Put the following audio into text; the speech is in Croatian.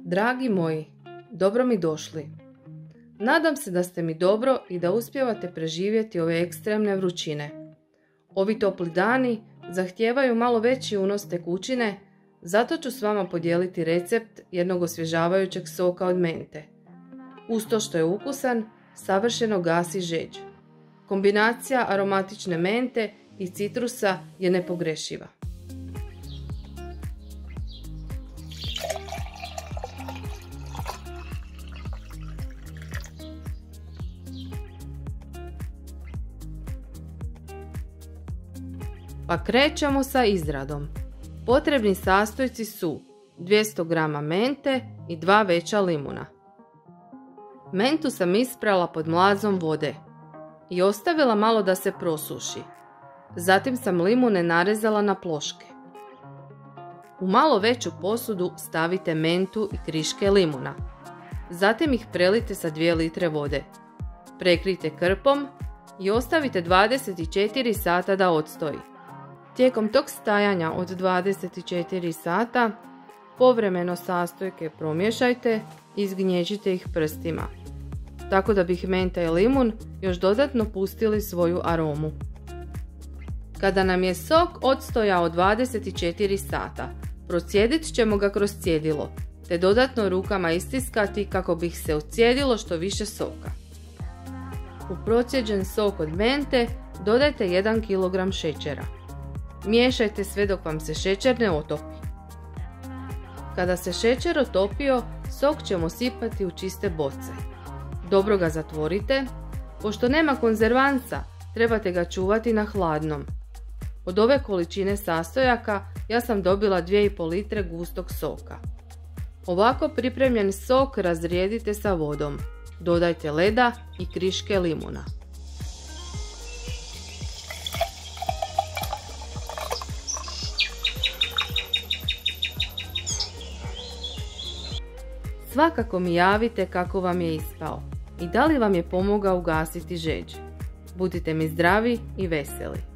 Dragi moji, dobro mi došli. Nadam se da ste mi dobro i da uspijevate preživjeti ove ekstremne vrućine. Ovi topli dani zahtijevaju malo veći unos tekućine, zato ću s vama podijeliti recept jednog osvježavajućeg soka od mente. Uz to što je ukusan, savršeno gasi žeđ. Kombinacija aromatične mente i citrusa je nepogrešiva. Pa krećemo sa izradom. Potrebni sastojci su 200 g mente i 2 veća limuna. Mentu sam isprala pod mlazom vode i ostavila malo da se prosuši. Zatim sam limune narezala na ploške. U malo veću posudu stavite mentu i kriške limuna. Zatim ih prelijte sa 2 litre vode. Prekrijte krpom i ostavite 24 sata da odstoji. Tijekom tog stajanja od 24 sata povremeno sastojke promiješajte i izgnjeđite ih prstima, tako da bi menta i limun još dodatno pustili svoju aromu. Kada nam je sok odstojao 24 sata, procijedit ćemo ga kroz cjedilo, te dodatno rukama istiskati kako bi se ocijedilo što više soka. U procijeđen sok od mente dodajte 1 kg šećera. Miješajte sve dok vam se šećer ne otopi. Kada se šećer otopio, sok ćemo sipati u čiste boce. Dobro ga zatvorite. Pošto nema konzervansa, trebate ga čuvati na hladnom. Od ove količine sastojaka ja sam dobila 2,5 litre gustog soka. Ovako pripremljen sok razrijedite sa vodom. Dodajte leda i kriške limuna. Svakako mi javite kako vam je ispao i da li vam je pomogao ugasiti žeđ. Budite mi zdravi i veseli.